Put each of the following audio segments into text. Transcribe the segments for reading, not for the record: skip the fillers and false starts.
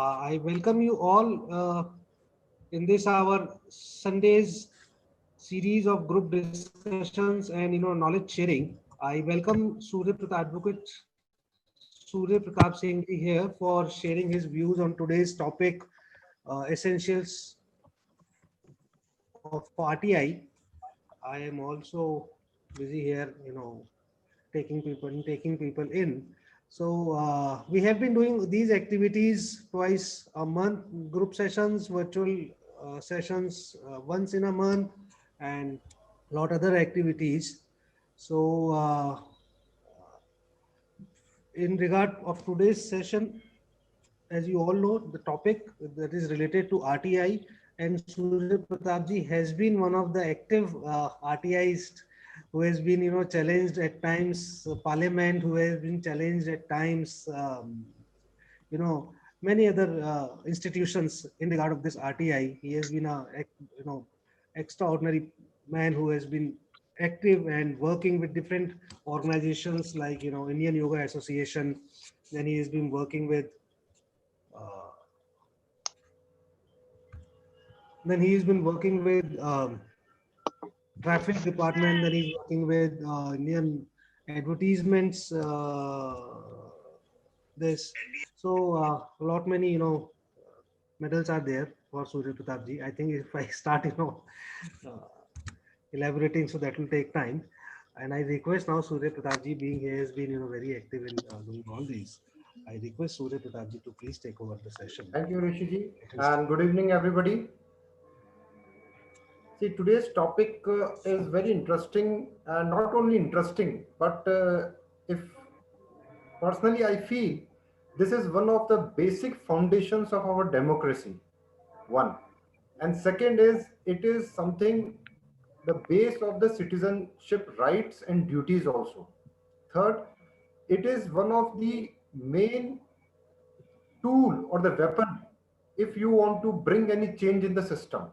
I welcome you all in this our Sundays series of group discussions and knowledge sharing. I welcome Surya Pratap Advocate Surya Pratap Singh ji here for sharing his views on today's topic, essentials of RTI. I am also busy here, taking people in. So we have been doing these activities twice a month, group sessions, virtual sessions once in a month, and lot other activities. So in regard of today's session, as you all know, the topic that is related to RTI, and Surya Pratap ji has been one of the active RTIs who has been, challenged at times Parliament, who has been challenged at times, many other institutions in regard of this RTI. He has been a, extraordinary man who has been active and working with different organizations like, Indian Yoga Association. Then he has been working with uh, then he's been working with traffic department. Then he's working with Indian advertisements. This so a lot many medals are there for Surya Pratap ji. I think if I start uh, elaborating, so that will take time. And I request now Surya Pratap ji, being he has been very active in doing all these. I request Surya Pratap ji to please take over the session. Thank you, Rishiji, and good evening, everybody. See, today's topic is very interesting, and not only interesting, but if personally I feel this is one of the basic foundations of our democracy. One, and second is it is something the base of the citizenship rights and duties also. Third, it is one of the main tool or the weapon if you want to bring any change in the system.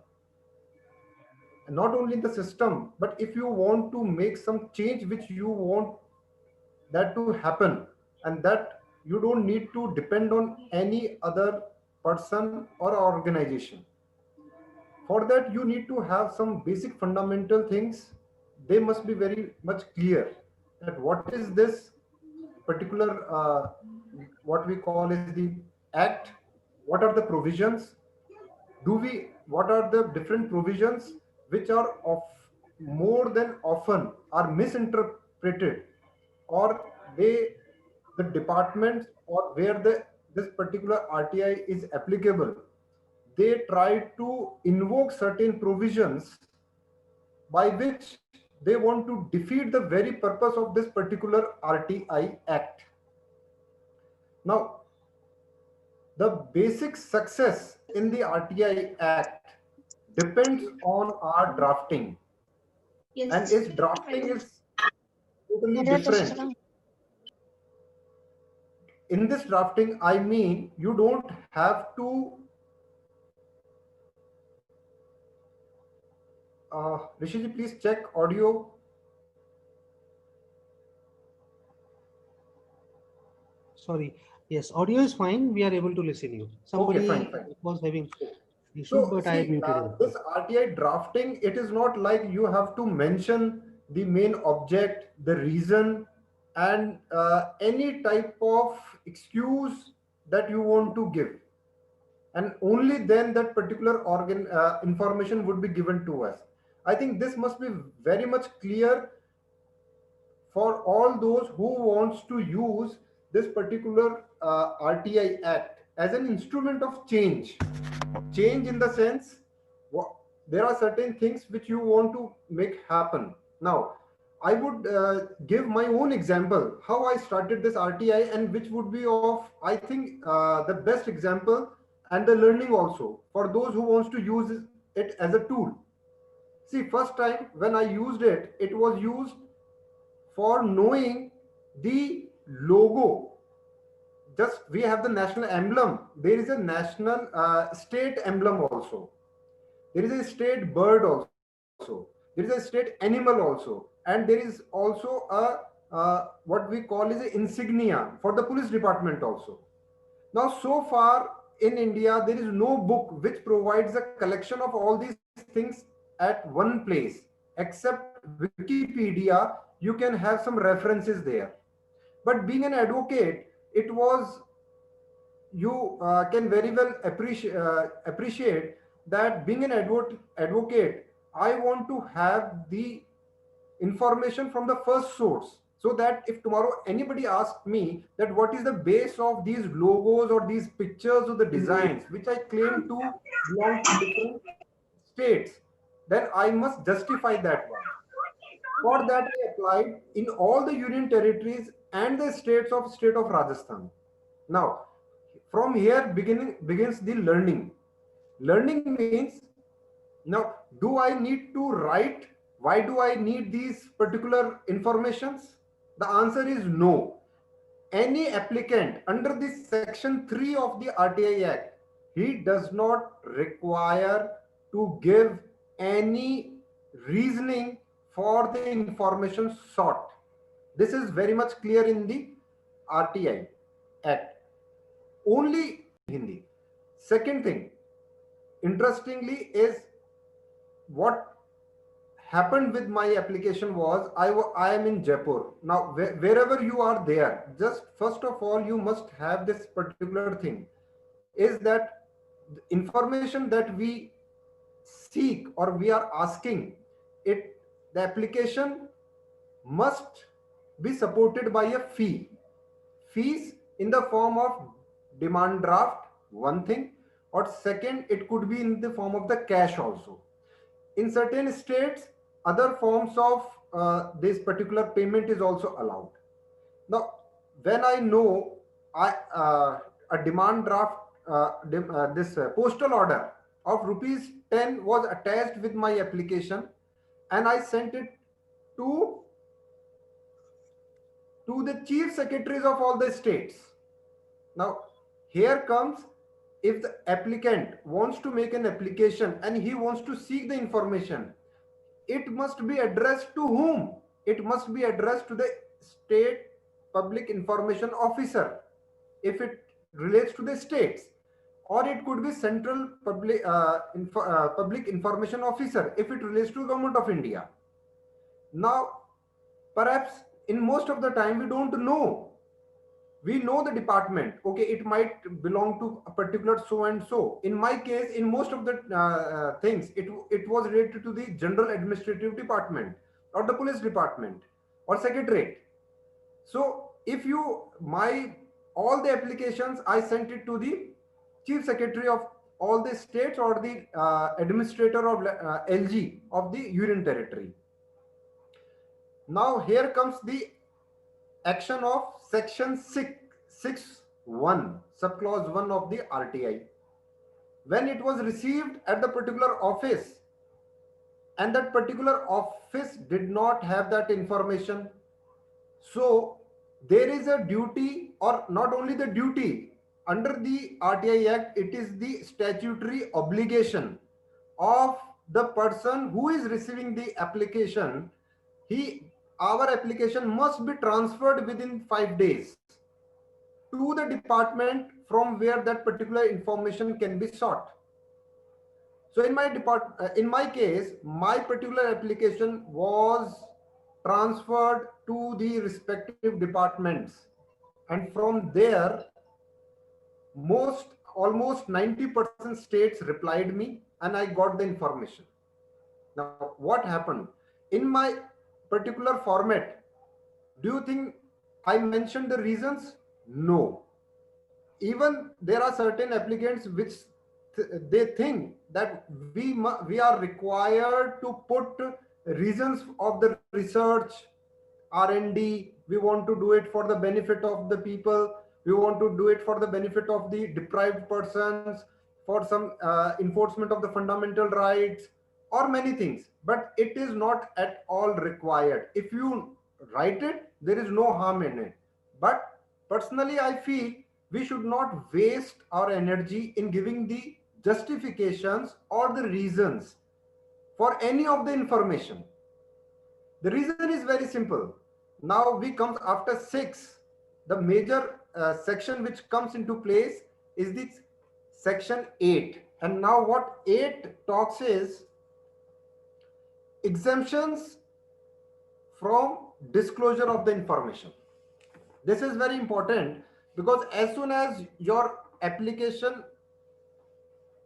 And not only in the system, but if you want to make some change which you want that to happen, and that you don't need to depend on any other person or organization. For that, you need to have some basic fundamental things. They must be very much clear that what is this particular, what we call is the act, what are the provisions, what are the different provisions which are of more than often are misinterpreted, or they the departments or where this particular RTI is applicable, they try to invoke certain provisions by which they want to defeat the very purpose of this particular RTI Act. Now, the basic success in the RTI Act depends on our drafting, and its drafting is totally different. In this drafting, I mean, you don't have to Rishiji, please check audio. Sorry. Yes, audio is fine. We are able to listen you. Somebody Okay, fine. was having issue, So but I see, muted him. this RTI drafting, it is not like you have to mention the main object, the reason, and any type of excuse that you want to give. And only then that particular organ information would be given to us. I think this must be very much clear for all those who wants to use this particular RTI Act as an instrument of change. Change in the sense, there are certain things which you want to make happen. Now, I would give my own example, how I started this RTI, and which would be of, I think, the best example and the learning also for those who wants to use it as a tool. See, first time when I used it, it was used for knowing the logo. Just we have the national emblem. There is a national state emblem also. There is a state bird also. There is a state animal also, and there is also a what we call is an insignia for the police department also. Now, so far in India, there is no book which provides a collection of all these things at one place. Except Wikipedia, you can have some references there. But being an advocate, it was, you can very well appreciate that being an advocate, I want to have the information from the first source, so that if tomorrow anybody asks me that what is the base of these logos or these pictures or the designs which I claim to belong to different states, then I must justify that one. For that, I applied in all the union territories and the state of Rajasthan. Now, from here begins the learning. Learning means, now, do I need to write? Why do I need these particular informations? The answer is no. Any applicant under this section 3 of the RTI Act, he does not require to give any reasoning for the information sought. This is very much clear in the RTI Act. Only Hindi. Second thing, interestingly, is what happened with my application was I am in Jaipur. Now, wherever you are there, just first of all, you must have this particular thing, is that the information that we seek or we are asking, the application must be supported by a fee. Fees in the form of demand draft, one thing, or second, it could be in the form of the cash also. In certain states, other forms of this particular payment is also allowed. Now, when I know a demand draft, this postal order of rupees 10 was attached with my application, and I sent it to the chief secretaries of all the states. Now, here comes, if the applicant wants to make an application and he wants to seek the information, it must be addressed to whom? It must be addressed to the state public information officer, if it relates to the states, or it could be central public information officer if it relates to government of India. Now, perhaps in most of the time we don't know. We know the department. Okay, it might belong to a particular so and so. In my case, in most of the things, it was related to the general administrative department or the police department or secretariat. So if all the applications, I sent it to the chief secretary of all the states or the administrator of LG of the union territory. Now here comes the action of section 6(1) subclause 1 of the RTI. When it was received at the particular office and that particular office did not have that information, so there is a duty, or not only the duty, under the RTI Act, it is the statutory obligation of the person who is receiving the application. Our application must be transferred within 5 days to the department from where that particular information can be sought. So in my case, my particular application was transferred to the respective departments, and from there, almost 90% states replied me, and I got the information. Now, what happened in my particular format? Do you think I mentioned the reasons? No. Even there are certain applicants which they think that we are required to put reasons of the research, R&D. We want to do it for the benefit of the people. We want to do it for the benefit of the deprived persons, for some enforcement of the fundamental rights, or many things. But it is not at all required. If you write it, there is no harm in it. But personally, I feel we should not waste our energy in giving the justifications or the reasons for any of the information. The reason is very simple. Now we come after 6. The major section which comes into place is the section 8. And now what 8 talks is exemptions from disclosure of the information. This is very important because as soon as your application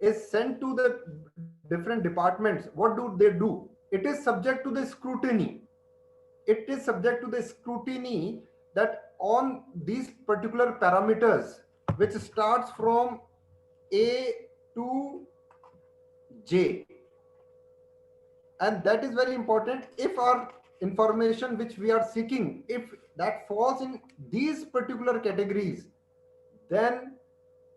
is sent to the different departments, what do? It is subject to the scrutiny. It is subject to the scrutiny that on these particular parameters, which starts from A to J. And that is very important. If our information which we are seeking, if that falls in these particular categories, then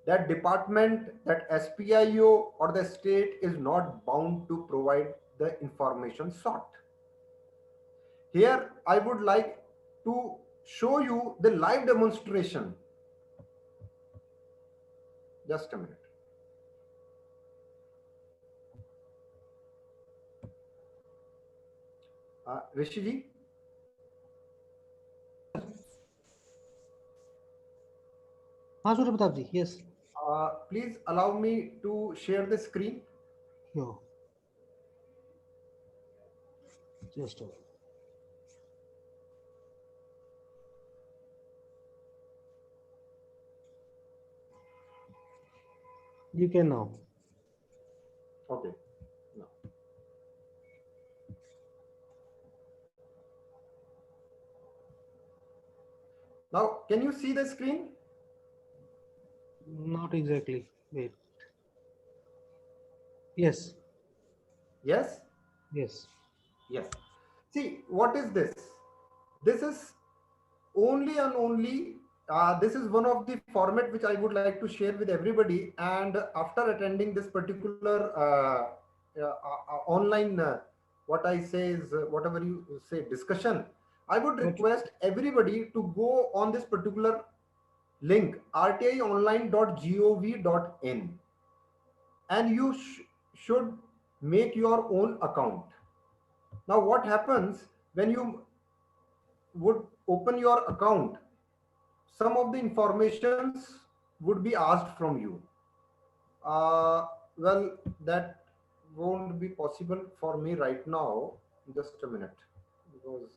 that department, that SPIO or the state is not bound to provide the information sought. Here I would like to show you the live demonstration. Just a minute. Rishi ji? Surya Pratap ji, yes. Please allow me to share the screen. No. Just a minute. You can now. Okay. No. Now, can you see the screen? Not exactly. Wait. Yes. Yes? Yes. Yes. See, what is this? This is only and only, this is one of the format which I would like to share with everybody. And after attending this particular online, what I say is, whatever you say, discussion, I would request everybody to go on this particular link, rtionline.gov.in, and you should make your own account. Now, what happens when you would open your account? Some of the informations would be asked from you. Well, that won't be possible for me right now. Just a minute, because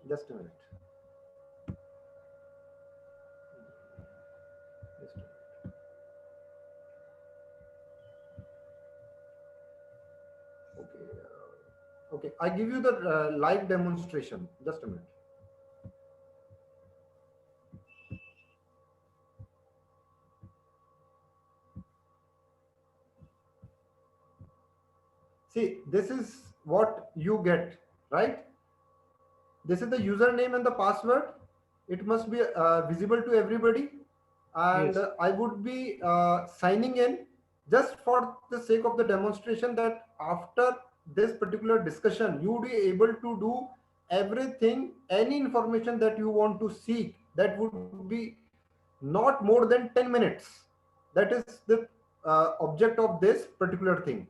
just a minute. Just a minute. Okay, I give you the live demonstration. Just a minute. See, this is what you get, right? This is the username and the password. It must be visible to everybody. And Yes. I would be signing in just for the sake of the demonstration, that after this particular discussion, you would be able to do everything, any information that you want to seek, that would be not more than 10 minutes. That is the object of this particular thing.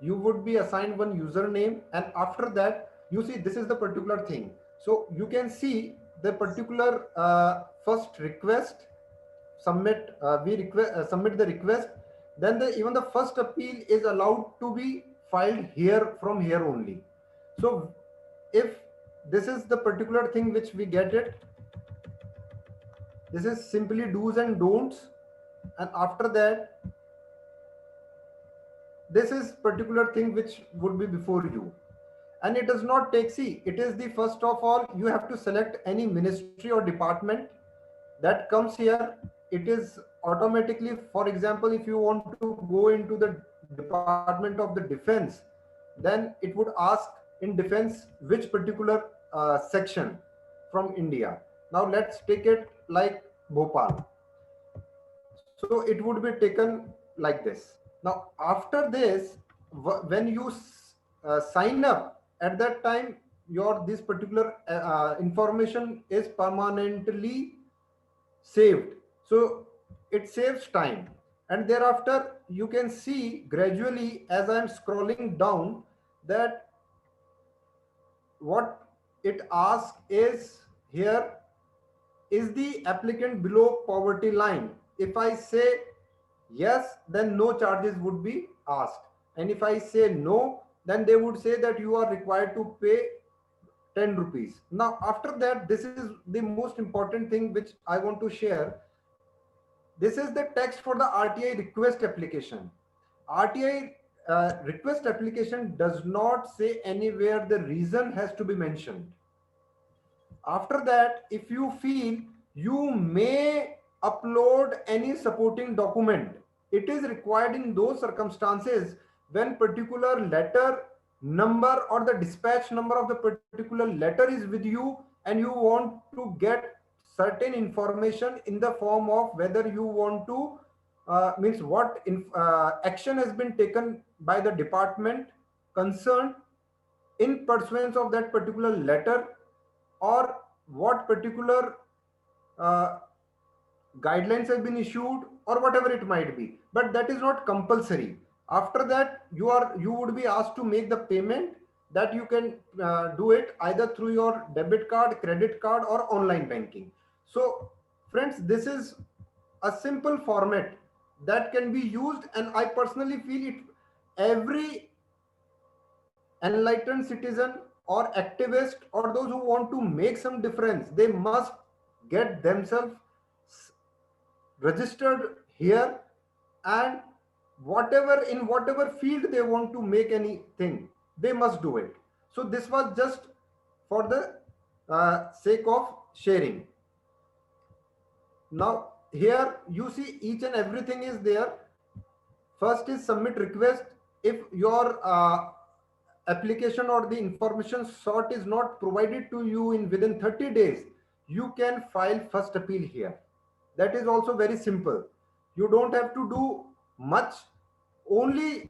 You would be assigned one username, and after that, you see, this is the particular thing. So you can see the particular first request, submit, we request, submit the request. Then even the first appeal is allowed to be filed here, from here only. So if this is the particular thing which we get it, this is simply do's and don'ts. And after that, this is particular thing which would be before you. And it does not take, see, it is the first of all, you have to select any ministry or department that comes here. It is automatically, for example, if you want to go into the Department of the Defense, then it would ask in defense which particular section from India. Now let's take it like Bhopal. So it would be taken like this. Now after this, when you sign up, at that time your this particular information is permanently saved. So it saves time. And thereafter you can see gradually as I am scrolling down that what it asks is here, is the applicant below poverty line? If I say yes, then no charges would be asked. And if I say no, then they would say that you are required to pay 10 rupees. Now, after that, this is the most important thing which I want to share. This is the text for the RTI request application. RTI request application does not say anywhere the reason has to be mentioned. After that, if you feel, you may upload any supporting document. It is required in those circumstances when particular letter number or the dispatch number of the particular letter is with you and you want to get certain information in the form of whether you want to means what action has been taken by the department concerned in pursuance of that particular letter, or what particular uh, guidelines have been issued, or whatever it might be. But that is not compulsory. After that, you would be asked to make the payment. That you can do it either through your debit card, credit card, or online banking. So friends, this is a simple format that can be used, and I personally feel it, every enlightened citizen or activist or those who want to make some difference, they must get themselves registered here, and whatever, in whatever field they want to make anything, they must do it. So this was just for the sake of sharing. Now here you see each and everything is there. First is submit request. If your application or the information sought is not provided to you in within 30 days, you can file first appeal here. That is also very simple. You don't have to do much. Only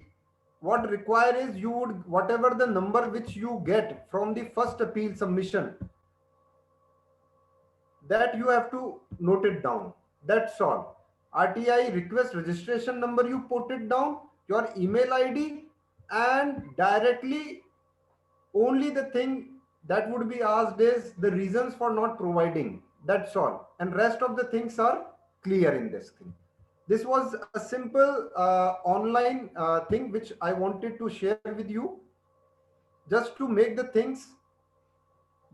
what require is you would, whatever the number which you get from the first appeal submission, that you have to note it down. That's all. RTI request registration number, you put it down, your email ID, and directly only the thing that would be asked is the reasons for not providing. That's all. And rest of the things are clear in this thing. This was a simple online thing which I wanted to share with you, just to make the things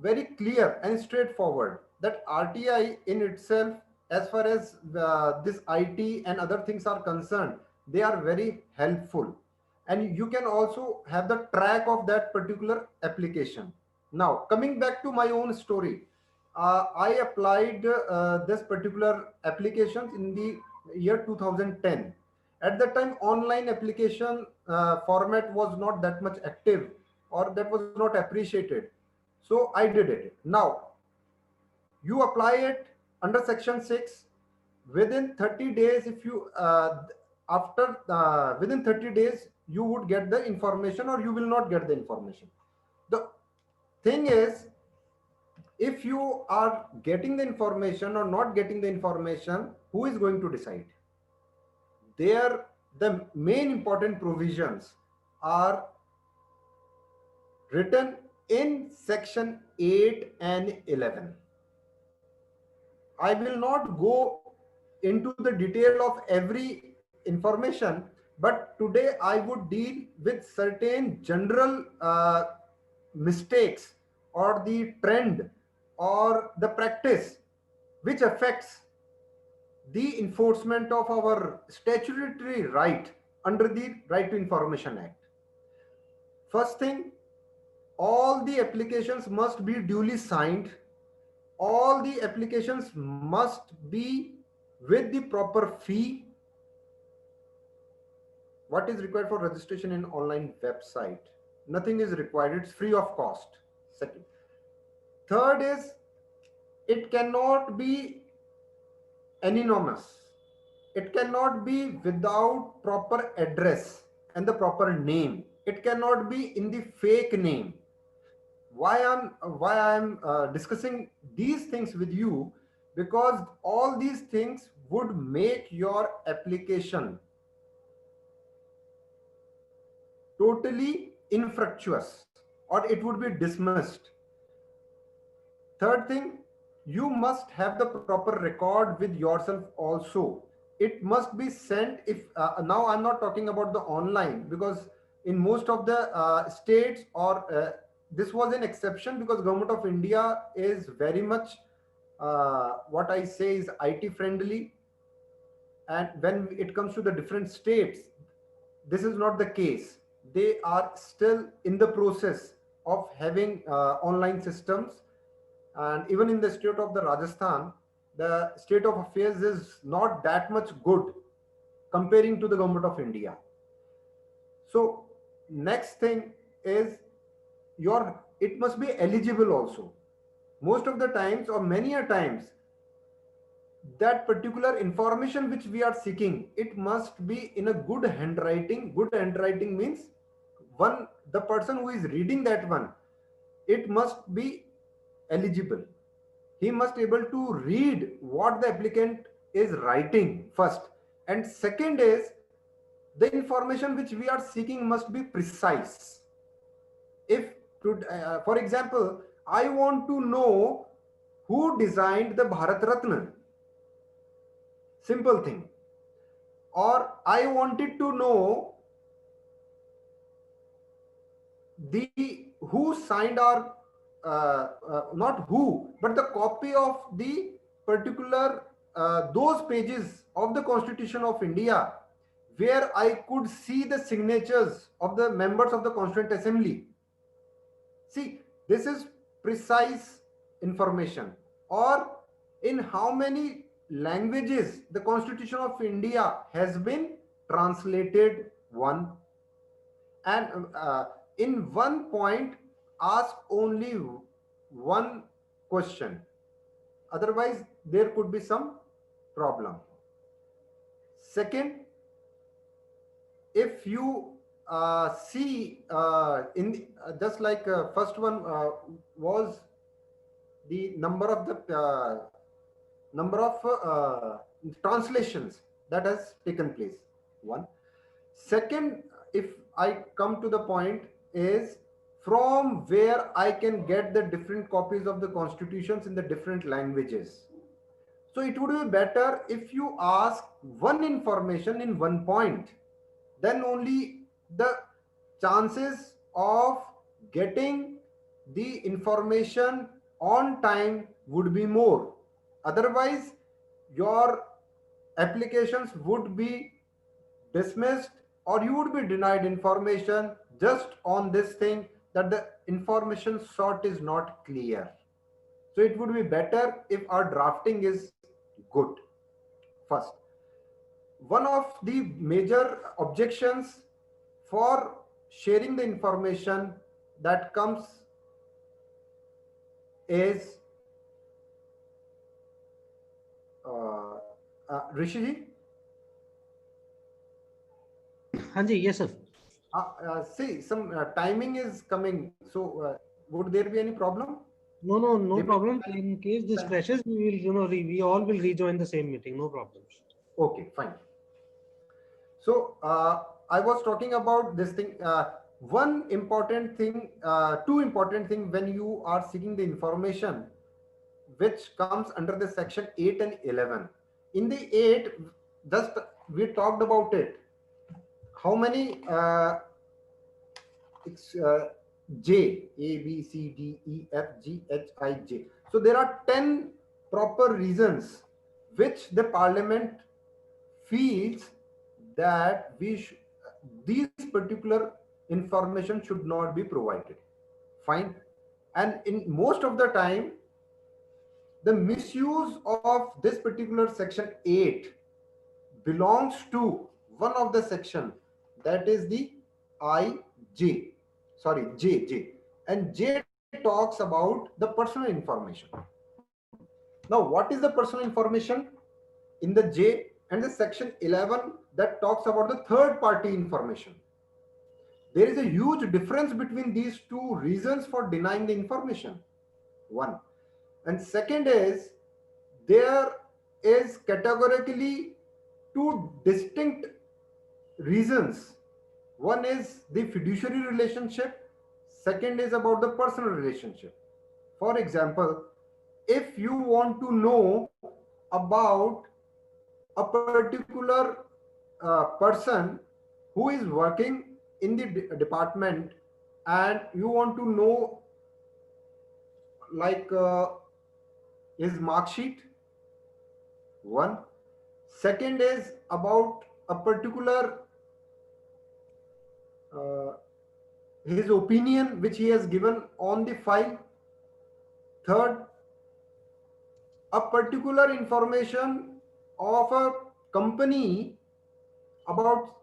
very clear and straightforward, that RTI in itself, as far as this IT and other things are concerned, they are very helpful. And you can also have the track of that particular application. Now, coming back to my own story, I applied this particular applications in the year 2010. At the time, online application format was not that much active, or that was not appreciated. So I did it. Now you apply it under section 6 within 30 days. If you after within 30 days you would get the information, or you will not get the information. The thing is, if you are getting the information or not getting the information, who is going to decide? There, the main important provisions are written in section 8 and 11. I will not go into the detail of every information, but today I would deal with certain general mistakes, or the trend, or the practice which affects the enforcement of our statutory right under the Right to Information Act. First thing, all the applications must be duly signed. All the applications must be with the proper fee. What is required for registration in online website? Nothing is required. It's free of cost. Second. Third is, it cannot be anonymous. It cannot be without proper address and the proper name. It cannot be in the fake name. why I'm discussing these things with you, because all these things would make your application totally infructuous, or it would be dismissed. Third thing, you must have the proper record with yourself also. It must be sent. If now I'm not talking about the online, because in most of the states, or this was an exception, because government of India is very much what I say is IT friendly, and when it comes to the different states, this is not the case. They are still in the process of having online systems. And even in the state of the Rajasthan, the state of affairs is not that much good comparing to the government of India. So next thing is, your it must be eligible also. Most of the times, or many a times, that particular information which we are seeking, it must be in a good handwriting. Good handwriting means, one, the person who is reading that one, it must be eligible. He must able to read what the applicant is writing first, and second is, the information which we are seeking must be precise. If for example, I want to know who designed the Bharat Ratna, simple thing. Or I wanted to know the who signed, our not who, but the copy of the particular those pages of the Constitution of India where I could see the signatures of the members of the Constituent Assembly. See, this is precise information. Or in how many languages the Constitution of India has been translated, one. And in one point, ask only one question. Otherwise, there could be some problem. Second, if you see in the, just like first one was the number of translations that has taken place, one. Second, if I come to the point, is from where I can get the different copies of the constitutions in the different languages. So it would be better if you ask one information in one point, then only the chances of getting the information on time would be more. Otherwise, your applications would be dismissed, or you would be denied information just on this thing, that the information sort is not clear. So it would be better if our drafting is good. First, one of the major objections for sharing the information that comes is Rishi ji? Hanji, yes, sir. See, some timing is coming. So, would there be any problem? No problem. In case this crashes, we will, we all will rejoin the same meeting. No problems. Okay, fine. So, I was talking about this thing. One important thing, two important thing when you are seeking the information, which comes under the section 8 and 11. In the 8, just we talked about it. How many J, A, B, C, D, E, F, G, H, I, J. So there are 10 proper reasons which the parliament feels that these particular information should not be provided. Fine. And in most of the time, the misuse of this particular section 8 belongs to one of the section, that is the J. And J talks about the personal information. Now, what is the personal information in the J? And the section 11 that talks about the third party information. There is a huge difference between these two reasons for denying the information. One. And second is, there is categorically two distinct reasons. One is the fiduciary relationship, second is about the personal relationship. For example, if you want to know about a particular person who is working in the department, and you want to know like his mark sheet, one. Second is about a particular uh, his opinion which he has given on the file. Third, a particular information of a company about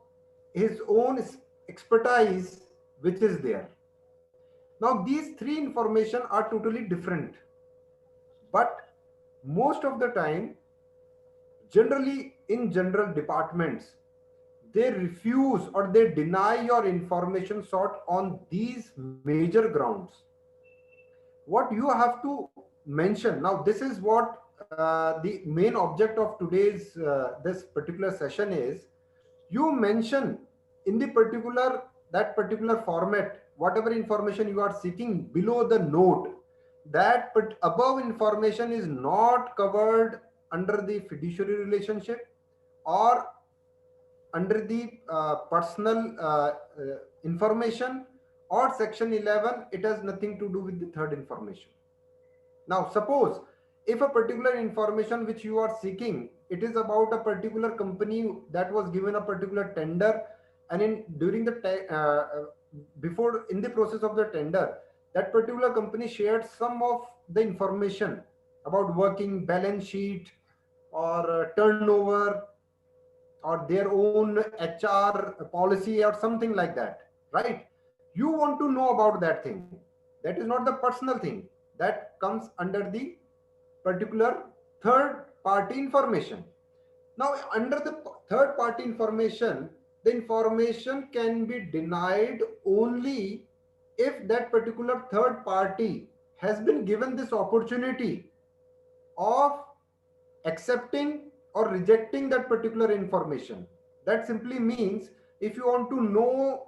his own expertise which is there. Now these three information are totally different, but most of the time, generally in general departments, they refuse or they deny your information sought on these major grounds. What you have to mention now, this is what the main object of today's this particular session is. You mention in the particular, that particular format, whatever information you are seeking below the note, that but above information is not covered under the fiduciary relationship or under the personal information, or section 11. It has nothing to do with the third information. Now suppose if a particular information which you are seeking, it is about a particular company that was given a particular tender, and in during the before in the process of the tender, that particular company shared some of the information about working balance sheet or turnover or their own HR policy or something like that, right? You want to know about that thing. That is not the personal thing. That comes under the particular third party information. Now, under the third party information, the information can be denied only if that particular third party has been given this opportunity of accepting or rejecting that particular information. That simply means if you want to know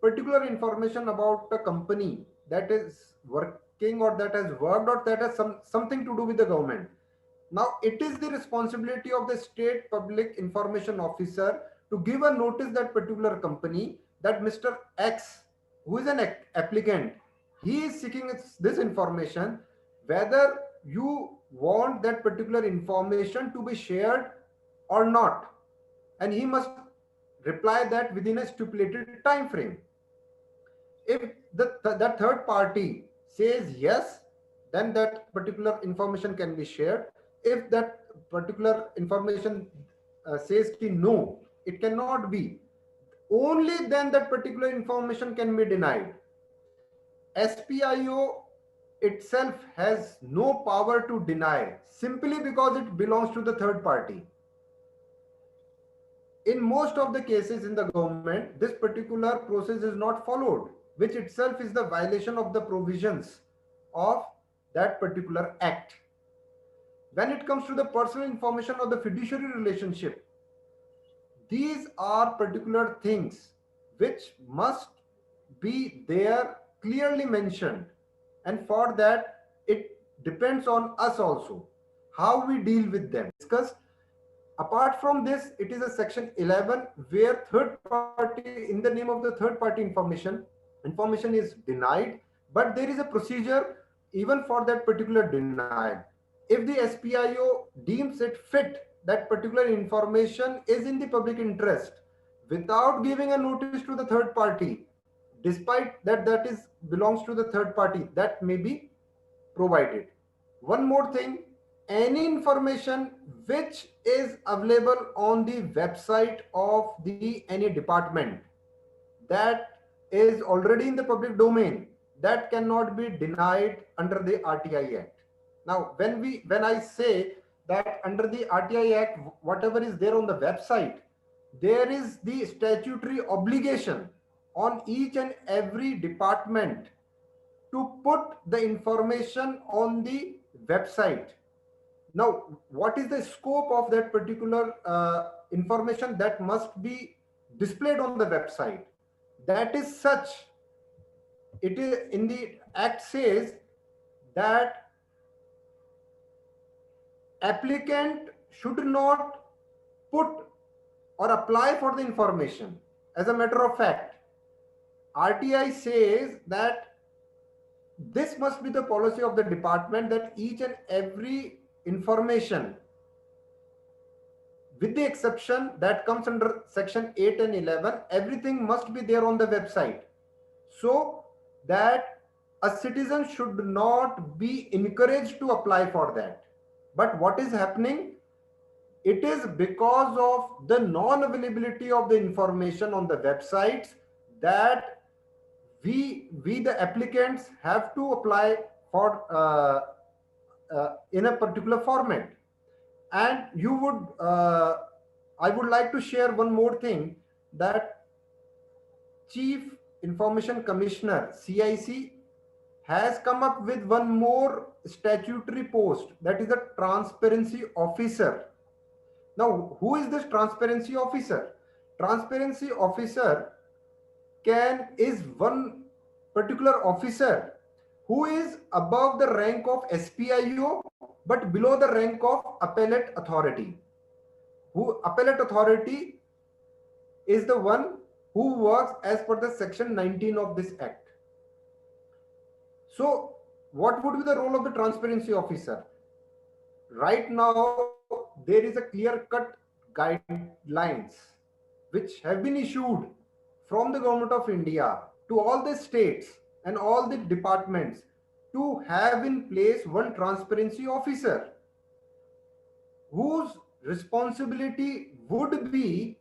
particular information about a company that is working or that has worked or that has something to do with the government, now it is the responsibility of the state public information officer to give a notice that particular company that Mr. X, who is an applicant, he is seeking this information, whether you want that particular information to be shared or not, and he must reply that within a stipulated time frame. If that third party says yes, then that particular information can be shared. If that particular information says ki no, it cannot be, only then that particular information can be denied. SPIO itself has no power to deny simply because it belongs to the third party. In most of the cases in the government, this particular process is not followed, which itself is the violation of the provisions of that particular act. When it comes to the personal information or the fiduciary relationship, these are particular things which must be there clearly mentioned, and for that it depends on us also how we deal with them. Discuss. Apart from this, it is a section 11 where third party, in the name of the third party information is denied, but there is a procedure even for that particular denial. If the SPIO deems it fit that particular information is in the public interest without giving a notice to the third party, despite that that is belongs to the third party, that may be provided. One more thing, any information which is available on the website of the any department that is already in the public domain, that cannot be denied under the RTI Act. Now, when I say that under the RTI Act, whatever is there on the website, there is the statutory obligation on each and every department to put the information on the website. Now, what is the scope of that particular information that must be displayed on the website? That is such, it is in the act says that applicant should not put or apply for the information. As a matter of fact, RTI says that this must be the policy of the department, that each and every information, with the exception that comes under section 8 and 11, everything must be there on the website, so that a citizen should not be encouraged to apply for that. But what is happening? It is because of the non-availability of the information on the websites that we the applicants have to apply for in a particular format. And you would I would like to share one more thing, that Chief Information Commissioner CIC has come up with one more statutory post, that is the transparency officer. Now, who is this transparency officer? Transparency officer is one particular officer who is above the rank of SPIO but below the rank of appellate authority. Who appellate authority is the one who works as per the section 19 of this act. So what would be the role of the transparency officer? Right now there is a clear-cut guidelines which have been issued from the government of India to all the states and all the departments to have in place one transparency officer whose responsibility would be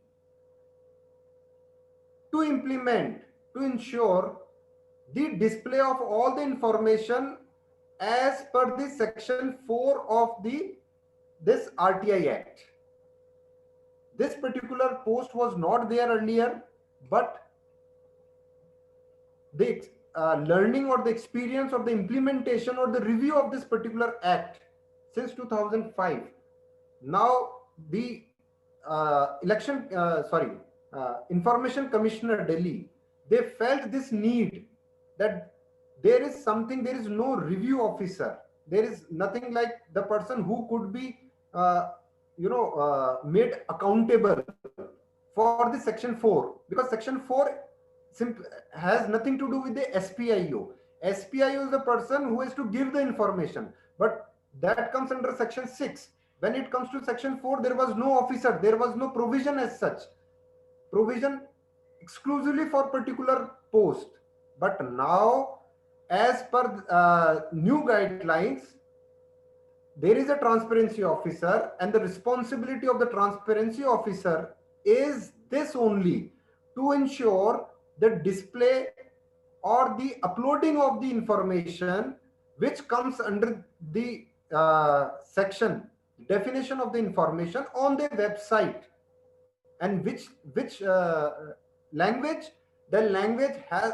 to implement, to ensure the display of all the information as per the section 4 of this RTI Act. This particular post was not there earlier, but the learning or the experience of the implementation or the review of this particular act since 2005. Now the Information Commissioner Delhi, they felt this need that there is no review officer. There is nothing like the person who could be made accountable for the section 4, because section 4 has nothing to do with the SPIO. SPIO is the person who has to give the information, but that comes under section 6. When it comes to section 4, there was no officer, there was no provision as such, provision exclusively for particular post. But now, as per new guidelines, there is a transparency officer, and the responsibility of the transparency officer is this only: to ensure the display or the uploading of the information which comes under the section definition of the information on the website, and which language, the language has,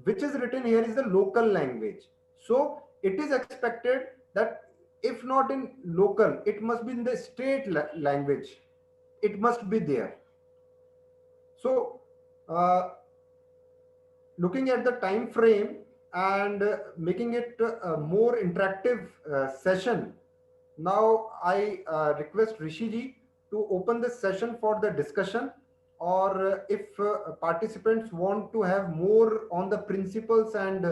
which is written here is the local language. So it is expected that if not in local, it must be in the state language, it must be there. So looking at the time frame and making it a more interactive session, now I request Rishi ji to open this session for the discussion, or if participants want to have more on the principles and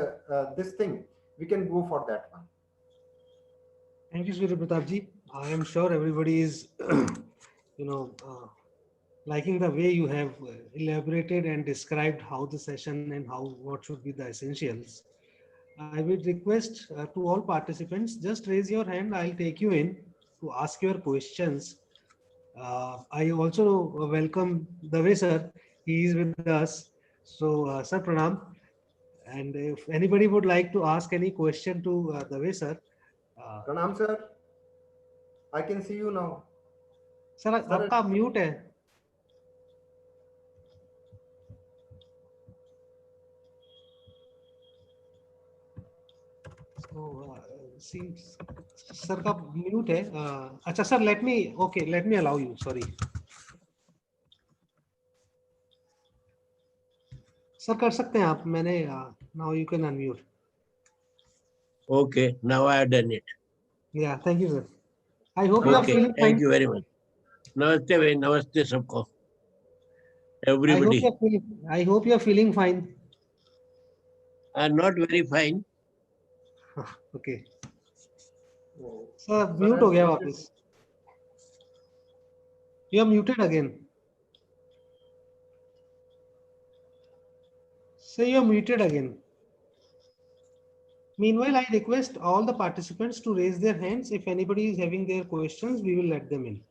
this thing, we can go for that one. Thank you, Surya Pratap ji. I am sure everybody is, liking the way you have elaborated and described how the session and what should be the essentials. I would request to all participants, just raise your hand. I'll take you in to ask your questions. I also welcome Dave sir. He is with us. So, sir, pranam. And if anybody would like to ask any question to Dave sir. Pranam sir, I can see you now. Sir, आपका mute है. Sir का mute है. अच्छा sir, let me allow you. Sorry sir, कर सकते हैं आप. मैंने now you can unmute. Okay, now I have done it. या thank you sir. I hope you are Okay, feeling thank fine. you very much. नमस्ते भाई, नमस्ते सबको. Everybody. I hope you are feeling fine. I'm not very fine. Okay. Oh, sir sir mute हो has गया muted. वापस. You are muted again. Say you are muted again. Meanwhile, I request all the participants to raise their hands. If anybody is having their questions, we will let them in.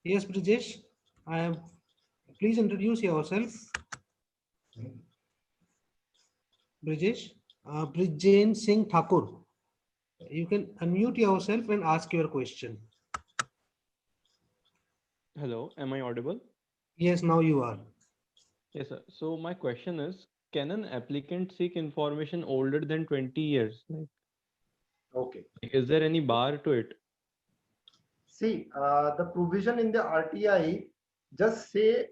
Yes, Brijesh, I am. Please introduce yourself. Brijesh, Brijen Singh Thakur. You can unmute yourself and ask your question. Hello, am I audible? Yes, now you are. Yes, sir. So my question is, can an applicant seek information older than 20 years? Okay. Is there any bar to it? See, the provision in the RTI just say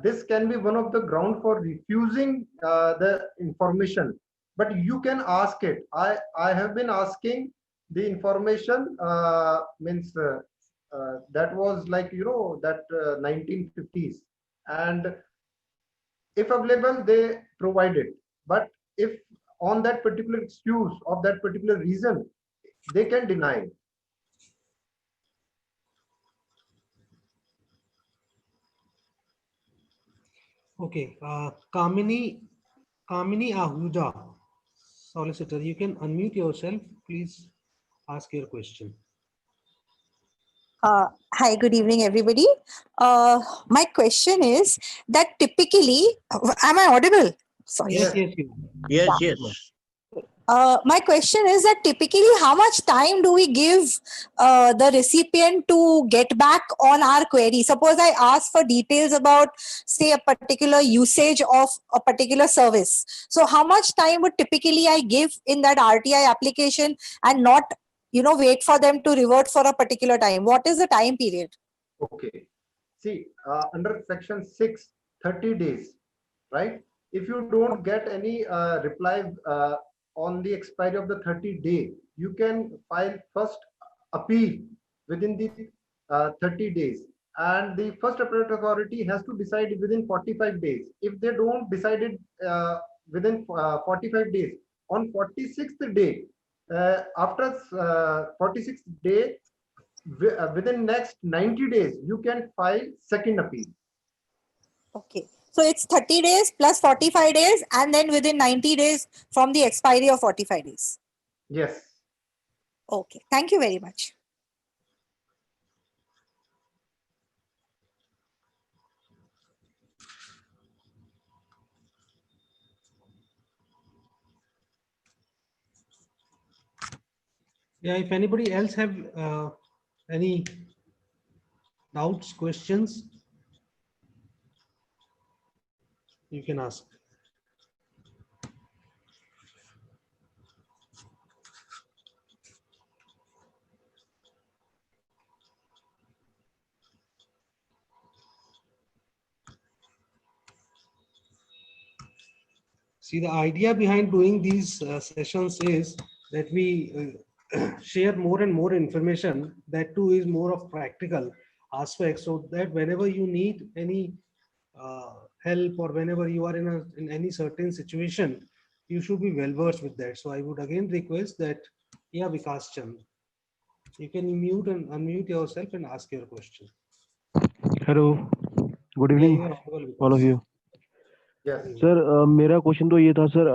this can be one of the ground for refusing the information, but you can ask it. I have been asking the information means that was like that 1950s, and if available they provide it. But if on that particular excuse of that particular reason, they can deny it. Okay, Kamini Ahuja, solicitor, you can unmute yourself. Please ask your question. Hi, good evening, everybody. My question is that typically, am I audible? Sorry. Yes, yes, you. Yes, yes. My question is that typically, how much time do we give the recipient to get back on our query? Suppose I ask for details about, say, a particular usage of a particular service. So, how much time would typically I give in that RTI application and not, wait for them to revert for a particular time? What is the time period? Okay. See, under section 6, 30 days, right? If you don't get any reply on the expiry of the 30 day, you can file first appeal within the 30 days. And the first appellate authority has to decide within 45 days. If they don't decide it within 45 days, on 46th day, after 46th day, within next 90 days, you can file second appeal. Okay. So it's 30 days plus 45 days and then within 90 days from the expiry of 45 days. Yes. Okay. Thank you very much. Yeah, if anybody else have any doubts, questions, you can ask. See, the idea behind doing these sessions is that we share more and more information. That too is more of practical aspects, so that whenever you need any help or whenever you are in any certain situation, you should be well versed with that. So I would again request that, yeah, Vikas Chand, you can mute and unmute yourself and ask your question. Hello, good Yeah, evening, you are audible, all of Vikas. you. Yes. Sir मेरा question तो ये था sir,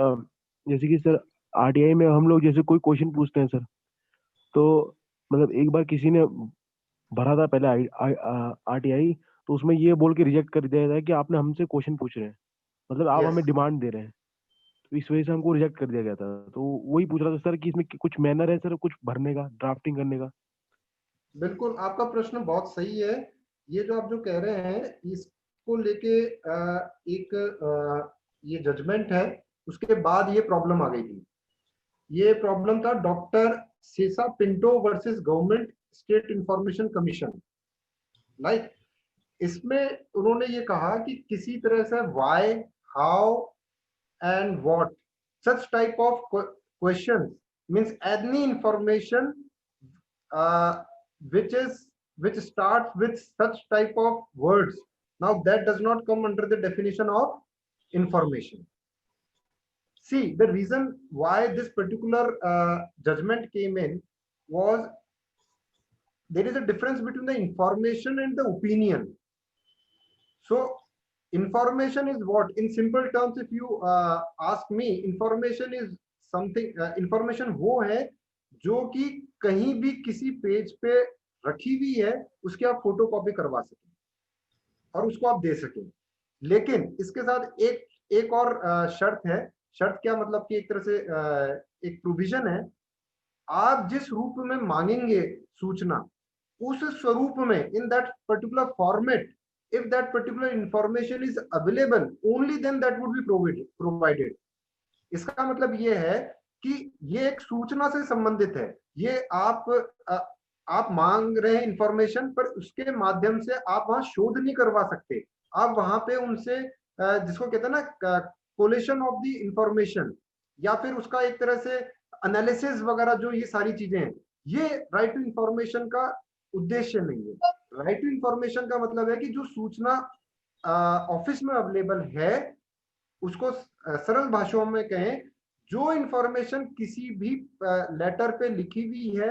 जैसे कि sir RTI में हम लोग जैसे कोई क्वेश्चन पूछते हैं सर, तो मतलब एक बार किसी ने भरा था पहले आरटीआई, तो उसमें ये बोल के रिजेक्ट कर दिया जाता है कि आपने हमसे क्वेश्चन पूछ रहे हैं, मतलब आप Yes. हमें डिमांड दे रहे हैं, तो इस वजह से हमको रिजेक्ट कर दिया गया था. तो वही पूछ रहा था सर कि इसमें कुछ मैनर है सर कुछ भरने का, ड्राफ्टिंग करने का? बिल्कुल आपका प्रश्न बहुत सही है। ये जो आप जो कह रहे हैं इसको लेके ये जजमेंट है, उसके बाद ये प्रॉब्लम आ गई थी। ये प्रॉब्लम था डॉक्टर सेसा Pinto versus government state information commission. Like इसमें उन्होंने ये कहा कि किसी तरह से why, how and what such type of questions means any information which starts with such type of words, now that does not come under the definition of information. See, the reason why this particular judgment came in was there is a difference between the information and the opinion. So information is what, in simple terms, if you ask me, information is something, information वो है जो कि कहीं भी किसी page पे रखी हुई है, उसकी आप फोटो कॉपी करवा सकें और उसको आप दे सकें। लेकिन इसके साथ एक और शर्त है। शर्त क्या मतलब कि एक तरह से एक प्रोविजन है, आप जिस रूप में मांगेंगे सूचना, उस स्वरूप में, in that particular format, if that particular information is available, only then that would be provided. इसका मतलब ये है कि ये एक सूचना से संबंधित है। ये आप मांग रहे हैं इंफॉर्मेशन, पर उसके माध्यम से आप वहां शोध नहीं करवा सकते। आप वहां पे उनसे जिसको कहते हैं ना कोलेशन ऑफ द इंफॉर्मेशन, या फिर उसका एक तरह से एनालिसिस वगैरह, जो ये सारी चीजें हैं, ये राइट टू इंफॉर्मेशन का उद्देश्य नहीं है। राइट टू इंफॉर्मेशन का मतलब है कि जो सूचना ऑफिस में अवेलेबल है, उसको सरल भाषाओं में कहें, जो इंफॉर्मेशन किसी भी लेटर पे लिखी हुई है,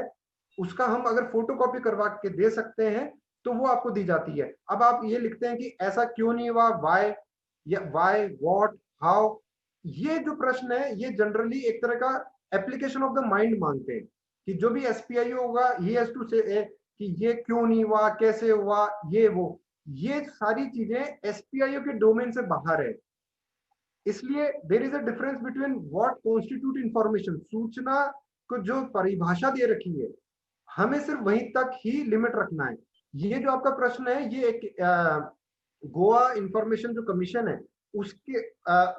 उसका हम अगर फोटोकॉपी करवा के दे सकते हैं तो वो आपको दी जाती है। अब आप ये लिखते हैं कि ऐसा क्यों नहीं हुआ, वाई, या वाई, व्हाट, हाउ, ये जो प्रश्न है ये जनरली एक तरह का एप्लीकेशन ऑफ द माइंड मांगते हैं कि जो भी एसपीआई होगा, ही हैज टू से कि ये क्यों नहीं हुआ, कैसे हुआ, ये सारी चीजें एसपीआईओ के डोमेन से बाहर है। इसलिए there is a difference between what constitute information. सूचना को जो परिभाषा दे रखी है, हमें सिर्फ वहीं तक ही लिमिट रखना है। ये जो आपका प्रश्न है, ये एक गोवा इंफॉर्मेशन जो कमीशन है, उसके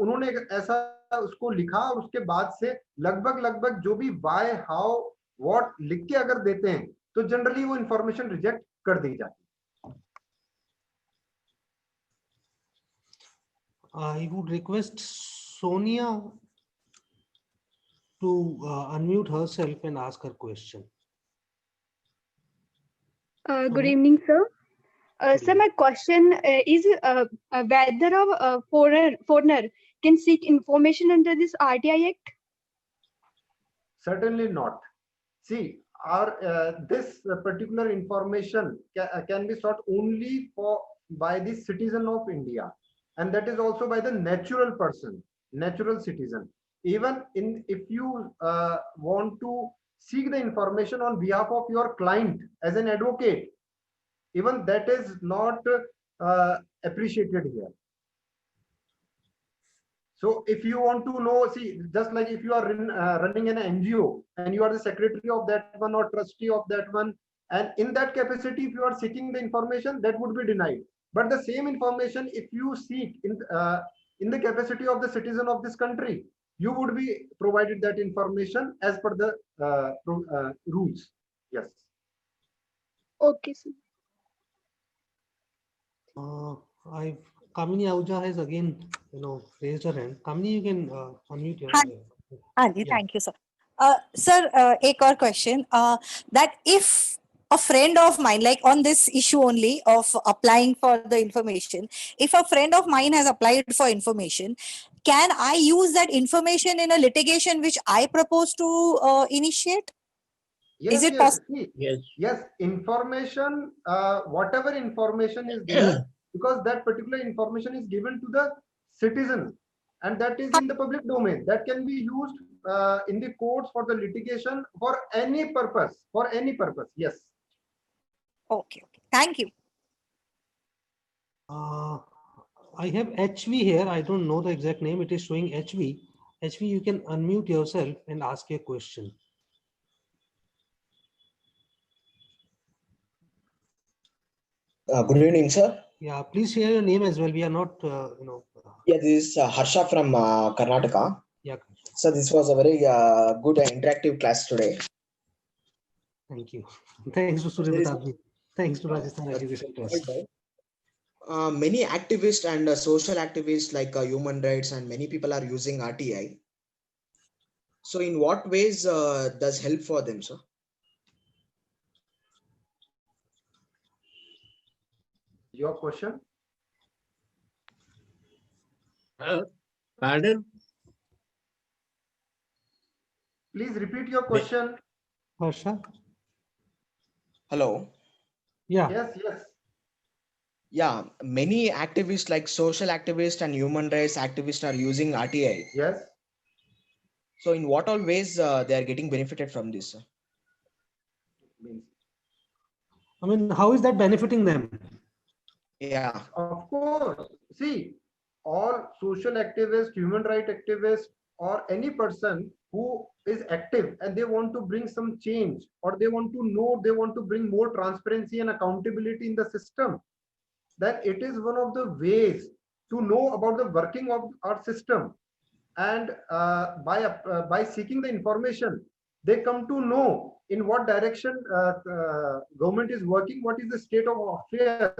उन्होंने एक ऐसा उसको लिखा, और उसके बाद से लगभग जो भी वाई, हाउ, व्हाट लिख के अगर देते हैं तो जनरली वो इंफॉर्मेशन रिजेक्ट कर दी जाती है। I would request Sonia to unmute herself and ask her question. Good evening, sir. Sir, my question is whether a foreigner can seek information under this RTI Act? Certainly not. See, this particular information can be sought only by the citizen of India, and that is also by the natural person, natural citizen. Even if you want to seek the information on behalf of your client as an advocate, even that is not appreciated here. So if you want to know, see, just like if you are running an NGO and you are the secretary of that one or trustee of that one, and in that capacity, if you are seeking the information, that would be denied. But the same information, if you seek in the capacity of the citizen of this country, you would be provided that information as per the rules. Yes. Okay, sir. Kamini Ahuja has again, raised her hand. Kamini, you can unmute your. हाँ जी, thank you, sir. Sir, एक और question. That if a friend of mine, like on this issue only of applying for the information, if a friend of mine has applied for information, can I use that information in a litigation which I propose to initiate? Yes, Is it yes, possible? yes. Information, whatever information is there, because that particular information is given to the citizen, and that is in the public domain, that can be used in the courts for the litigation for any purpose, yes. Okay, thank you. I have HV here. I don't know the exact name. It is showing HV. HV, you can unmute yourself and ask a question. Good evening, sir. Yeah, please share your name as well. We are not, Yeah, this is Harsha from Karnataka. yeah. So this was a very good interactive class today. Thank you. Thanks to Surya There is Pratap ji. Thanks to Rajasthan Education Trust. many activists and social activists like human rights and many people are using RTI. So in what ways does help for them, sir? Your question? Pardon? Please repeat your question. Harsha? Hello. Yeah. Yes. Yeah, many activists like social activists and human rights activists are using RTI. Yes. So in what all ways they are getting benefited from this, sir? I mean, how is that benefiting them? Yeah. Of course. See, all social activists, human rights activists, or any person who is active and they want to bring some change, or they want to know, they want to bring more transparency and accountability in the system, then it is one of the ways to know about the working of our system. And by seeking the information, they come to know in what direction government is working, what is the state of affairs.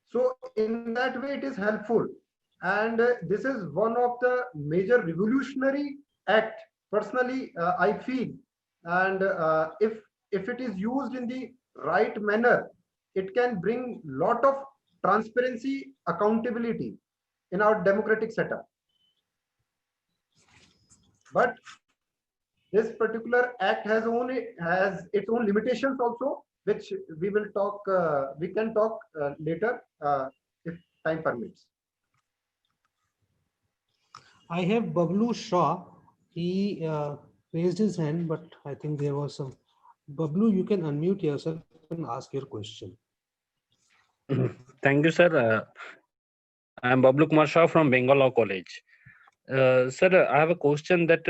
So in that way, it is helpful. And this is one of the major revolutionary act, personally, I feel. And if it is used in the right manner, it can bring lot of transparency, accountability in our democratic setup. But this particular act has its own limitations also, which we will talk. We can talk later if time permits. I have Bablu Shaw. He raised his hand, but I think there was some. Bablu, you can unmute yourself and ask your question. Thank you, sir. I am Bablu Kumar Shah from Bengal Law College. Sir, I have a question that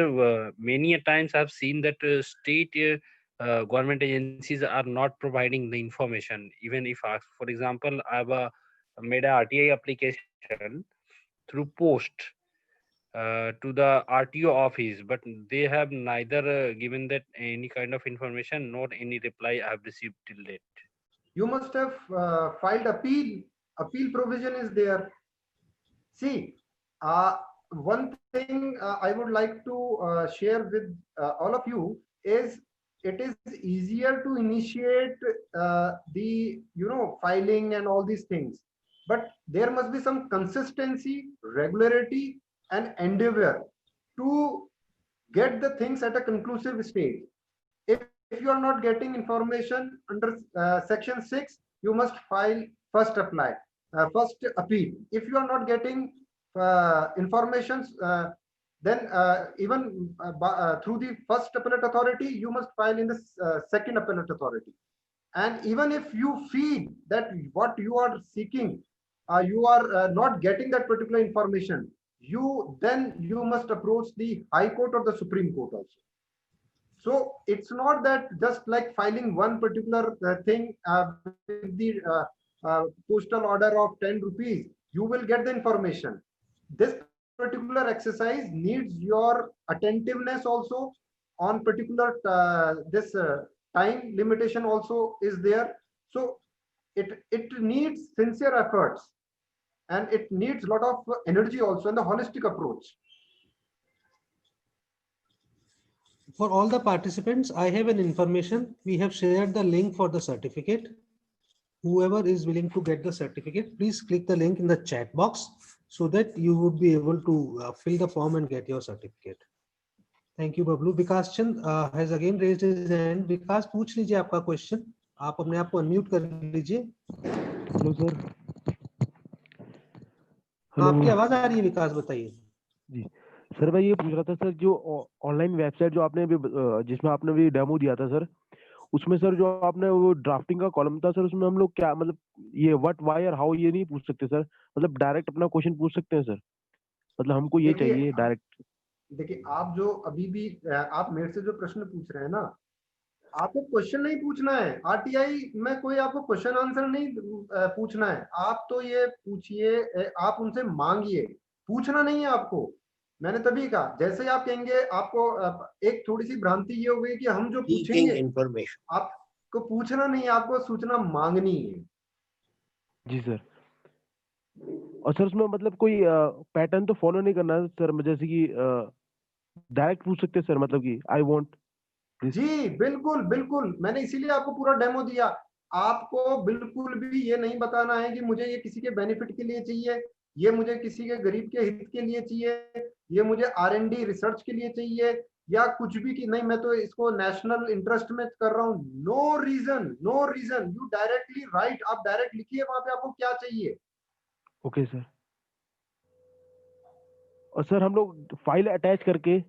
many a times I've seen that state government agencies are not providing the information. Even if, for example, I've made a RTI application through post to the RTO office, but they have neither given that any kind of information nor any reply I have received till date. You must have filed appeal. Appeal provision is there. See, one thing I would like to share with all of you is it is easier to initiate the filing and all these things, but there must be some consistency, regularity, and endeavor to get the things at a conclusive stage. If you are not getting information under section 6, you must file first appeal. If you are not getting information, then even through the first appellate authority, you must file in the second appellate authority. And even if you feel that what you are seeking, you are not getting that particular information, you must approach the High Court or the Supreme Court also. So it's not that just like filing one particular thing with the postal order of 10 rupees, you will get the information. This particular exercise needs your attentiveness also on particular this time limitation also is there. So it needs sincere efforts, and it needs a lot of energy also, and the holistic approach. For all the participants, I have an information. We have shared the link for the certificate. Whoever is willing to get the certificate, please click the link in the chat box so that you would be able to fill the form and get your certificate. Thank you, Bablu. Vikas Chand has again raised his hand. Vikas, पूछ लीजिए आपका question. आप अपने आप को unmute कर लीजिए. Hello sir. आपकी आवाज आ रही है विकास, बताइए. जी सर, मैं ये पूछ रहा था सर, जो ऑनलाइन वेबसाइट जो आपने जिसमें आपने भी डेमो दिया था सर, उसमें सर जो आपने वो ड्राफ्टिंग का कॉलम था सर, उसमें हम लोग क्या मतलब ये व्हाट व्हाई और हाउ ये नहीं पूछ सकते सर, मतलब डायरेक्ट अपना क्वेश्चन पूछ सकते हैं सर, मतलब हमको ये चाहिए डायरेक्ट. देखिए, आप जो अभी भी आप मेरे से जो प्रश्न पूछ रहे हैं ना, आपको क्वेश्चन नहीं पूछना है, आरटीआई में कोई आपको क्वेश्चन आंसर नहीं पूछना है। आप तो ये पूछिए, आप उनसे मांगिए, पूछना नहीं है आपको। मैंने तभी कहा, जैसे ही आप कहेंगे, आपको एक थोड़ी सी भ्रांति ये हो गई कि हम जो Seeking पूछेंगे, information. आपको पूछना नहीं है, आपको सूचना मांगनी है। जी सर। और सर उसमें मतलब कोई पैटर्न तो फॉलो नहीं करना है सर, जैसे कि डायरेक्ट पूछ सकते हैं सर, मतलब कि आई वांट। जी बिल्कुल बिल्कुल, मैंने इसीलिए आपको पूरा डेमो दिया। आपको बिल्कुल भी ये नहीं बताना है कि मुझे ये किसी के बेनिफिट के लिए चाहिए, ये मुझे किसी के गरीब के हित के लिए चाहिए, ये मुझे R&D रिसर्च के लिए चाहिए, या कुछ भी कि नहीं मैं तो इसको नेशनल इंटरेस्ट में कर रहा हूँ। No reason, no reason, you directly write, आप डायरेक्ट लिखिए वहां पे आपको क्या चाहिए। Okay sir. और सर हम लोग फाइल अटैच करके,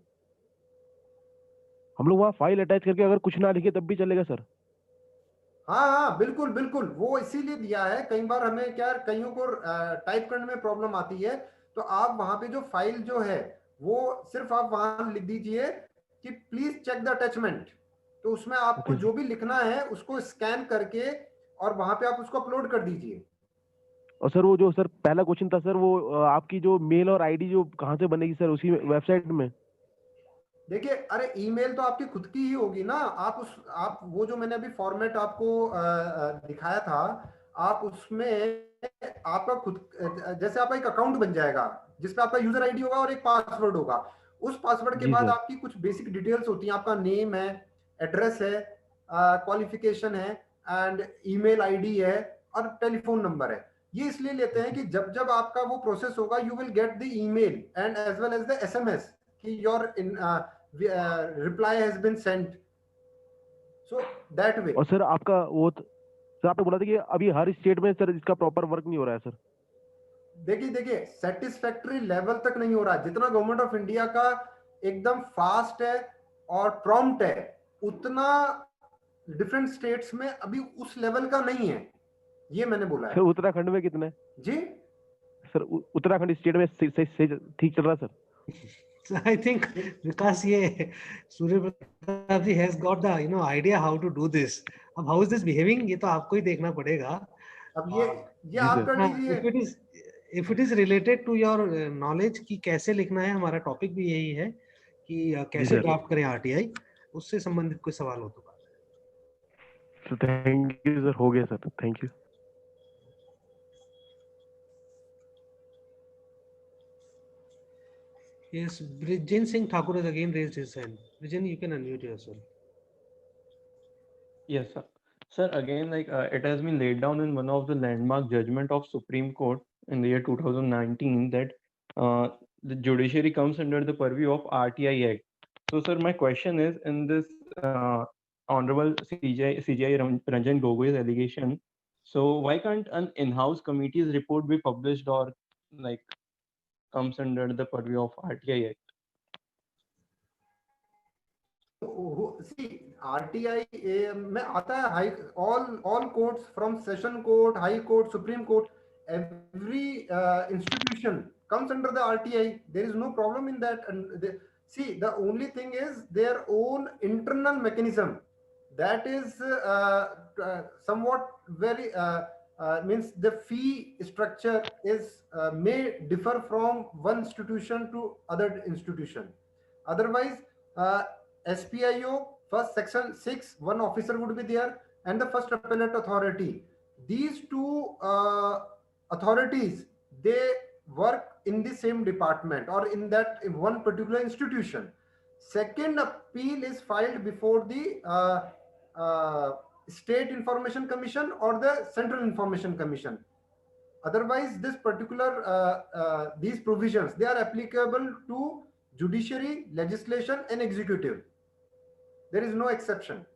वहाँ फाइल अटैच करके अगर कुछ ना लिखे तब भी चलेगा सर? हाँ हाँ बिल्कुल बिल्कुल, वो इसीलिए दिया है। कई बार हमें क्या, कईयों को टाइप करने में प्रॉब्लम आती है, तो आप वहां पे जो फाइल जो है वो सिर्फ आप वहां लिख दीजिए कि प्लीज चेक द अटैचमेंट। तो उसमें आपको जो भी लिखना है उसको स्कैन करके और वहां पे आप उसको अपलोड कर दीजिए। और सर वो जो सर पहला क्वेश्चन था सर, वो आपकी जो मेल और आईडी जो कहाँ से बनेगी सर, उसी वेबसाइट में? देखिए, अरे ईमेल तो आपकी खुद की ही होगी ना। आप वो जो मैंने अभी फॉर्मेट आपको दिखाया था, आप उसमें आपका खुद, जैसे आपका एक अकाउंट बन जाएगा जिसपे आपका यूजर आईडी होगा और एक पासवर्ड होगा। उस पासवर्ड के जी बाद सर। आपकी कुछ बेसिक डिटेल्स होती हैं, आपका नेम है, एड्रेस है, क्वालिफिकेशन है, एंड ईमेल आईडी है, और टेलीफोन नंबर है। ये इसलिए लेते हैं कि जब जब आपका वो प्रोसेस होगा, you will get the email and as well as the SMS कि your reply has been sent, so that way। और सर आपका वो सर आपने बोला था कि अभी हर स्टेट में सर इसका प्रॉपर वर्क नहीं हो रहा है सर। देखिए सेटिस्फैक्टरी लेवल तक नहीं हो रहा। जितना गवर्नमेंट ऑफ इंडिया का एकदम फास्ट है और प्रॉम्प्ट है, उतना डिफरेंट स्टेट्स में अभी उस लेवल का नहीं है, ये मैंने बोला है। सर उत्तराखंड में कितना है जी सर? उत्तराखंड स्टेट में ठीक चल रहा है sir? So I think because ये Surya Pratap ji has got the idea how to do this. अब how is this behaving ये तो आपको ही देखना पड़ेगा। अब ये आप कर लीजिए। If it is related to your knowledge कि कैसे लिखना है, हमारा टॉपिक भी यही है कि कैसे ड्राफ्ट करें RTI, उससे संबंधित कोई सवाल हो तो। थैंक यू सर, हो गया sir, thank you. Yes, Brijen Singh Thakur has again raised his hand. Brijen, you can unmute yourself. Yes, sir. Sir, again, like it has been laid down in one of the landmark judgment of Supreme Court in the year 2019 that the judiciary comes under the purview of RTI Act. So, sir, my question is, in this Honorable CJI Ranjan Gogoi's allegation, so why can't an in-house committee's report be published or like comes under the purview of RTI Act? See, RTI में आता है all courts from session court, high court, supreme court, every institution comes under the RTI. There is no problem in that. And see, the only thing is their own internal mechanism that is somewhat very means the fee structure is may differ from one institution to other institution. Otherwise, SPIO, first section 6, one officer would be there, and the first appellate authority. These two authorities, they work in the same department or in that one particular institution. Second appeal is filed before the State Information Commission or the Central Information Commission. Otherwise, this particular these provisions, they are applicable to judiciary, legislation, and executive. There is no exception.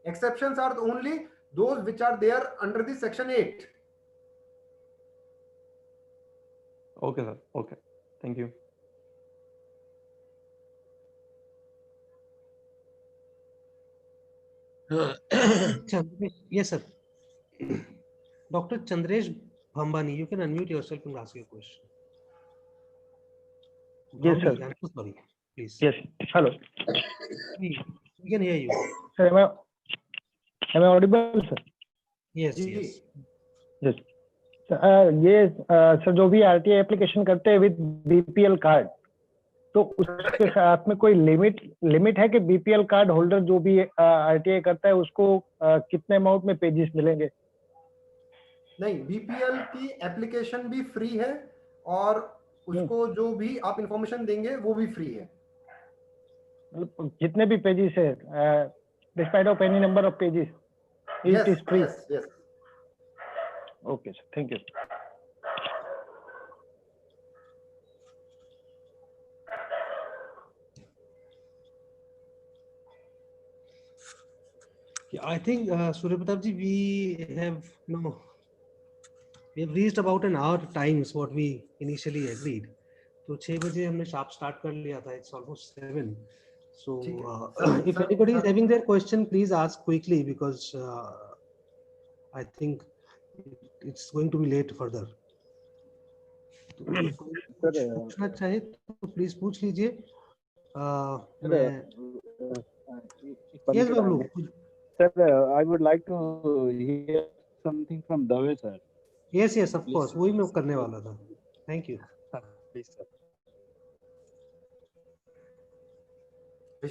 Exceptions are only those which are there under the section 8. Okay, sir. Okay. Thank you. Yes, sir. Dr. Chandresh Bhambani, you can unmute yourself and ask your question. Yes, sir. I'm so sorry. Please. Yes. Hello. We can hear you. Sir, am I audible, sir? Yes, जी yes. Yes. ये sir जो भी RTI application करते हैं with BPL card, तो उसके साथ में कोई लिमिट है कि बीपीएल कार्ड होल्डर जो भी आरटीआई करता है उसको कितने अमाउंट में पेजेस मिलेंगे? नहीं, बीपीएल की एप्लीकेशन भी फ्री है और उसको जो भी आप इंफॉर्मेशन देंगे वो भी फ्री है। मतलब जितने भी पेजेस है, despite of any number of pages, it is free? Yes yes. Okay sir, thank you. Yeah, I think Surya Pratap ji, we have reached about an hour times what we initially agreed. तो 6 बजे हमने sharp start कर लिया था. It's almost 7. So if anybody is having their question, please ask quickly because I think it's going to be late further. पूछना चाहे तो please पूछ लीजिए. Yes, Bablu. Sir, I would like to hear something from Dave, sir. Yes, yes, of course. वही मैं करने वाला था. Thank you. Please, sir.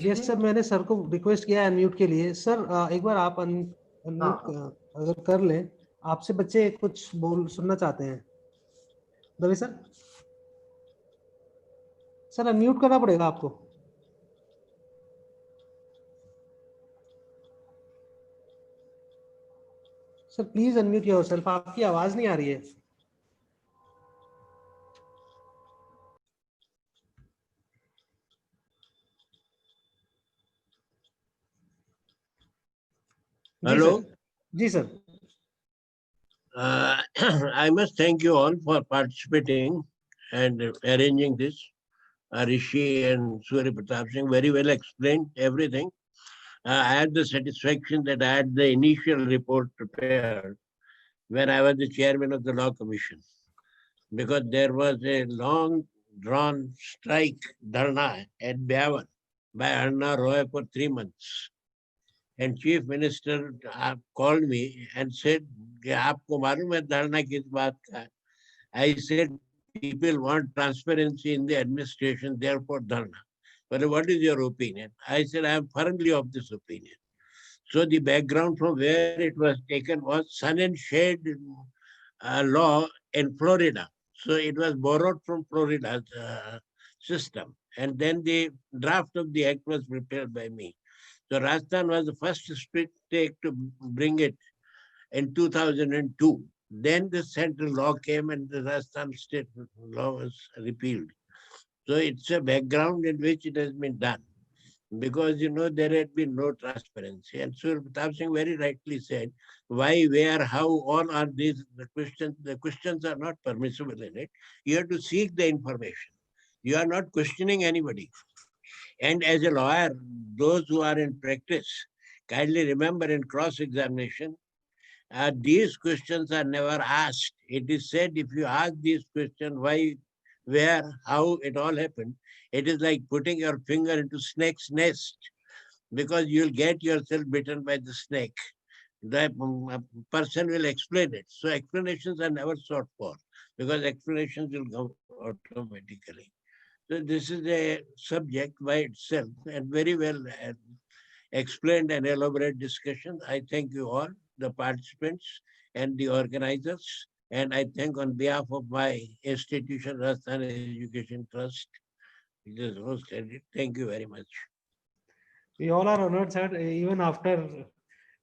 Yes, sir, मैंने सर को रिक्वेस्ट किया अनम्यूट के लिए. सर एक बार आप अनम्यूट अगर कर लें. आपसे बच्चे कुछ सुनना चाहते हैं. दवे सर, सर अनम्यूट करना पड़ेगा आपको. Sir please unmute yourself. आपकी आवाज नहीं आ रही है. Hello. जी sir. I must thank you all for participating and arranging this. Rishi and Surya Pratap Singh very well explained everything. I had the satisfaction that I had the initial report prepared when I was the chairman of the Law Commission, because there was a long drawn strike, dharna at Byavan by Anna Roy for 3 months. And Chief Minister called me and said, "Aapko मालूम है धरना किस बात का है?" I said, "People want transparency in the administration, therefore dharna. But what is your opinion?" I said, "I am firmly of this opinion." So the background from where it was taken was sun and shade law in Florida. So it was borrowed from Florida's system. And then the draft of the act was prepared by me. So Rajasthan was the first state to bring it in 2002. Then the central law came and the Rajasthan state law was repealed. So it's a background in which it has been done. Because, there had been no transparency. And Surya Pratap Singh very rightly said, why, where, how, all are these the questions are not permissible in it. You have to seek the information. You are not questioning anybody. And as a lawyer, those who are in practice, kindly remember in cross-examination, these questions are never asked. It is said, if you ask these questions, why, where, how it all happened, it is like putting your finger into snake's nest, because you'll get yourself bitten by the snake. The person will explain it. So explanations are never sought for, because explanations will come automatically. So this is a subject by itself and very well explained and elaborate discussion. I thank you all, the participants and the organizers. And I thank on behalf of my institution, Rajasthan Education Trust, which has hosted it. Thank you very much. We all are honored, sir, even after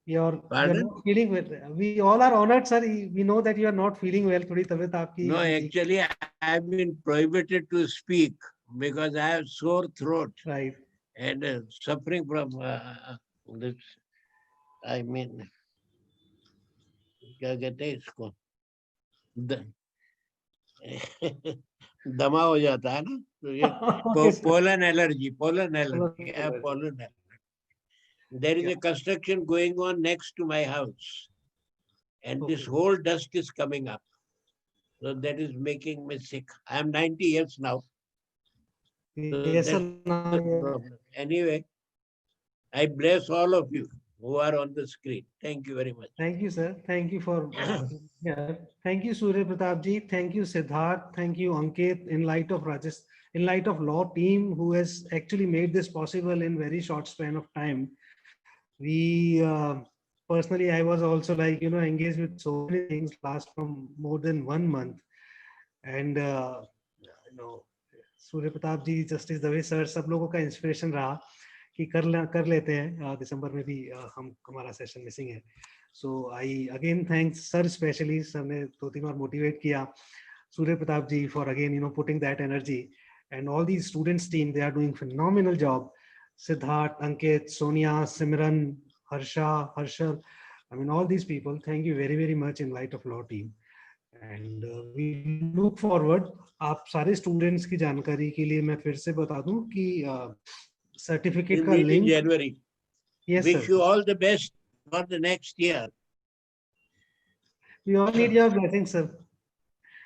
you're not feeling well. We all are honored, sir. We know that you are not feeling well. No, actually, I have been prohibited to speak because I have sore throat. Right. And suffering from this, I mean, क्या कहते हैं इसको दमा हो जाता है ना, तो ये pollen allergy. There is a construction going on next to my house, and this whole dust is coming up. So that is making me sick. I am 90 years now. So yes, sir. Anyway, I bless all of you who are on the screen. Thank you very much. Thank you, sir. Thank you for yeah. Thank you, Surya Pratap ji. Thank you, Siddharth. Thank you, Ankit. In light of law team who has actually made this possible in very short span of time. We personally, I was also like engaged with so many things last from more than 1 month, and Surya Pratap ji, Justice Dave sir, सब लोगों का inspiration रहा कि कर लेते हैं दिसंबर में भी हमारा सेशन मिसिंग है. So I again thanks sir, especially sir ने 2-3 बार motivate किया Surya Pratap ji for again putting that energy, and all these students team, they are doing phenomenal job. Siddharth, Ankit, Sonia, Simran, Harsha, Harshal, I mean all these people, thank you very very much in light of law team. And we look forward. आप सारे students की जानकारी के लिए मैं फिर से बता दूं कि certificate का In link. January. Yes, Wish sir. you all the best for the next year. We all need your blessing, sir.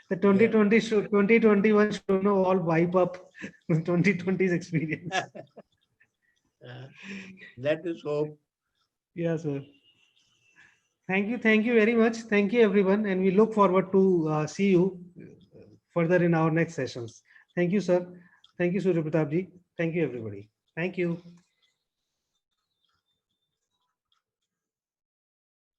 The 2021 should all wipe up 2020's experience. That is hope. Yes, sir. Thank you very much. Thank you, everyone, and we look forward to see you further in our next sessions. Thank you, sir. Thank you, Surya Pratap ji. Thank you, everybody. Thank you.